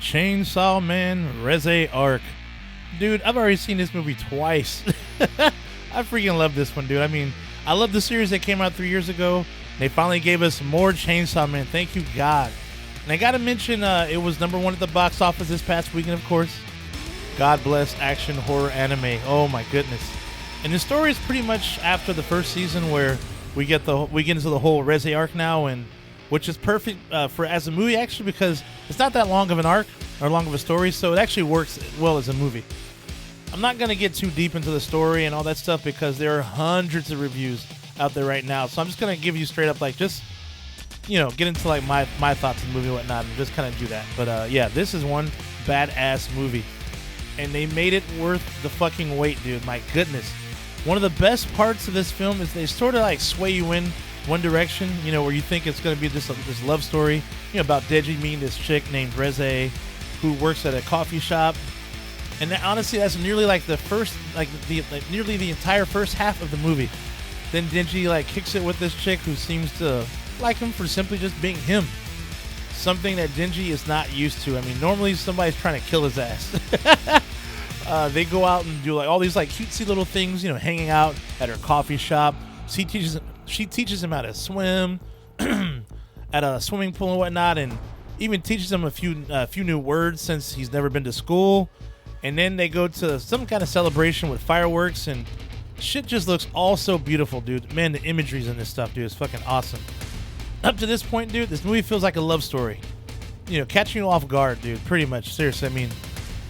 Chainsaw Man Reze arc. Dude, I've already seen this movie twice. I freaking love this one, dude. I mean, I love the series that came out 3 years ago. They finally gave us more Chainsaw Man. Thank you, God. And I gotta mention, it was #1 at the box office this past weekend, of course. God bless action horror anime. Oh my goodness. And the story is pretty much after the first season, where we get into the whole Reze arc now, and which is perfect for as a movie, actually, because it's not that long of an arc or long of a story, so it actually works well as a movie. I'm not going to get too deep into the story and all that stuff because there are hundreds of reviews out there right now, so I'm just going to give you straight up, like, just, you know, get into, like, my thoughts on the movie and whatnot, and just kind of do that. But, yeah, this is one badass movie, and they made it worth the fucking wait, dude. My goodness. One of the best parts of this film is they sort of, like, sway you in one direction, you know, where you think it's going to be this love story, you know, about Deji meeting this chick named Reze who works at a coffee shop. And that, honestly, that's nearly like the first, nearly the entire first half of the movie. Then Denji, like, kicks it with this chick who seems to like him for simply just being him. Something that Denji is not used to. I mean, normally somebody's trying to kill his ass. They go out and do, like, all these, like, cutesy little things, you know, hanging out at her coffee shop. She teaches him how to swim at a swimming pool and whatnot, and even teaches him a few new words since he's never been to school. And then they go to some kind of celebration with fireworks, and shit just looks all so beautiful, dude. Man, the imagery's in this stuff, dude, is fucking awesome. Up to this point, dude, this movie feels like a love story. You know, catching you off guard, dude, pretty much. Seriously, I mean,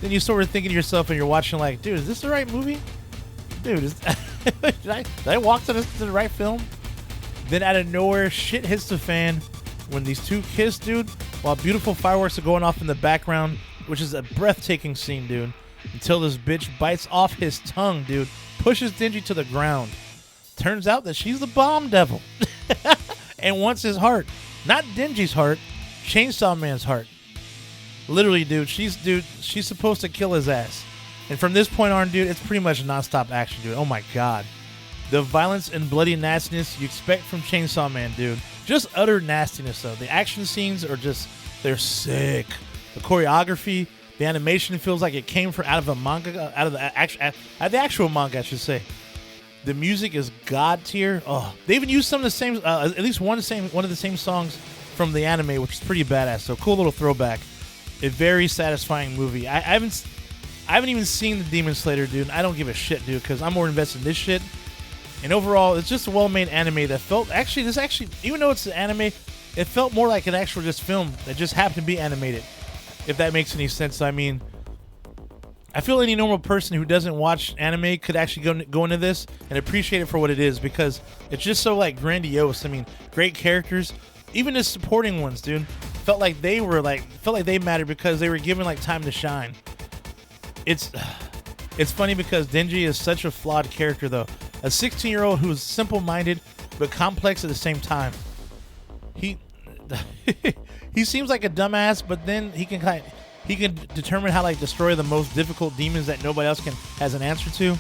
then you sort of thinking to yourself and you're watching like, dude, is this the right movie? Dude, did I walk to the right film? Then out of nowhere, shit hits the fan when these two kiss, dude, while beautiful fireworks are going off in the background, which is a breathtaking scene, dude, until this bitch bites off his tongue, dude, pushes Denji to the ground. Turns out that she's the bomb devil and wants his heart. Not Denji's heart, Chainsaw Man's heart. Literally, dude, she's supposed to kill his ass. And from this point on, dude, it's pretty much nonstop action, dude. Oh my God. The violence and bloody nastiness you expect from Chainsaw Man, dude. Just utter nastiness, though. The action scenes are just, they're sick. The choreography, the animation feels like it came from out of a manga, out of the actual manga, I should say. The music is god tier. Oh, they even used some of the same, at least one of the same songs from the anime, which is pretty badass. So cool little throwback. A very satisfying movie. I haven't even seen the Demon Slayer, dude. I don't give a shit, dude, because I'm more invested in this shit. And overall, it's just a well-made anime that felt even though it's an anime, it felt more like an actual just film that just happened to be animated. If that makes any sense. I mean, I feel any normal person who doesn't watch anime could actually go into this and appreciate it for what it is, because it's just so, like, grandiose. I mean, great characters, even the supporting ones, dude, felt like they mattered because they were given, like, time to shine. It's funny because Denji is such a flawed character, though. A 16-year-old who is simple-minded but complex at the same time. He seems like a dumbass, but then he can determine how, like, destroy the most difficult demons that nobody else has an answer to.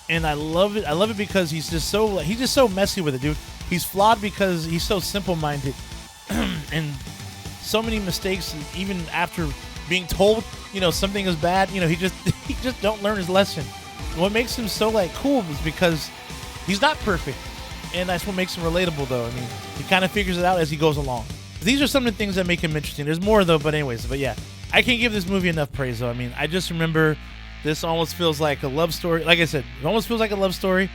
And I love it. I love it because he's just so messy with it, dude. He's flawed because he's so simple-minded and so many mistakes. And even after being told, you know, something is bad, you know, he just don't learn his lesson. What makes him so, like, cool is because he's not perfect, and that's what makes him relatable, though. I mean, he kind of figures it out as he goes along. These are some of the things that make him interesting. There's more, though, but yeah, I can't give this movie enough praise, though. I mean, I just remember this almost feels like a love story. Like I said, it almost feels like a love story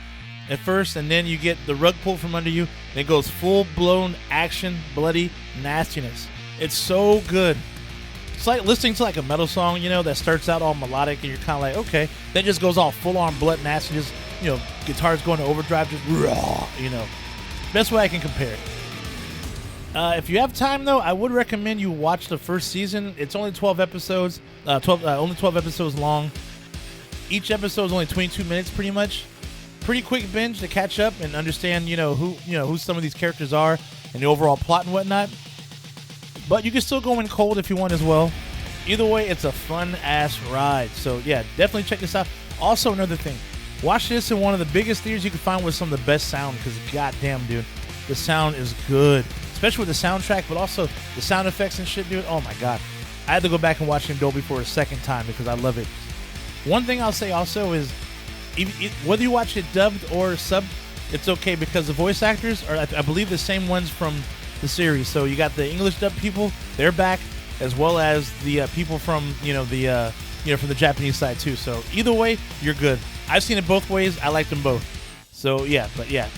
at first, and then you get the rug pulled from under you, and it goes full-blown action, bloody nastiness. It's so good. It's like listening to, like, a metal song, you know, that starts out all melodic, and you're kind of like, okay. Then just goes all full-on blood nasty, just, you know, guitars going to overdrive, just raw, you know. Best way I can compare it. If you have time, though, I would recommend you watch the first season. It's only 12 episodes, only 12 episodes long. Each episode is only 22 minutes, pretty much. Pretty quick binge to catch up and understand, who some of these characters are and the overall plot and whatnot. But you can still go in cold if you want as well. Either way, it's a fun-ass ride. So, yeah, definitely check this out. Also, another thing. Watch this in one of the biggest theaters you can find with some of the best sound, because, goddamn, dude, the sound is good. Especially with the soundtrack, but also the sound effects and shit, dude. Oh, my God. I had to go back and watch it in Dolby for a second time because I love it. One thing I'll say also is, whether you watch it dubbed or subbed, it's okay because the voice actors are, I believe, the same ones from the series. So you got the English dubbed people, they're back, as well as the people from from the Japanese side too. So either way, you're good. I've seen it both ways. I like them both. So yeah, but yeah,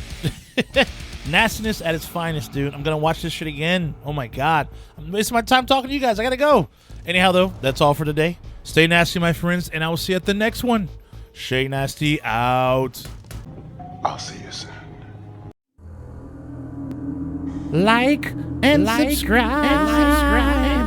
nastiness at its finest, dude. I'm gonna watch this shit again. Oh my god, I'm wasting my time talking to you guys. I gotta go. Anyhow, though, that's all for today. Stay nasty, my friends, and I will see you at the next one. Shay Nasty out. I'll see you soon. Like and subscribe.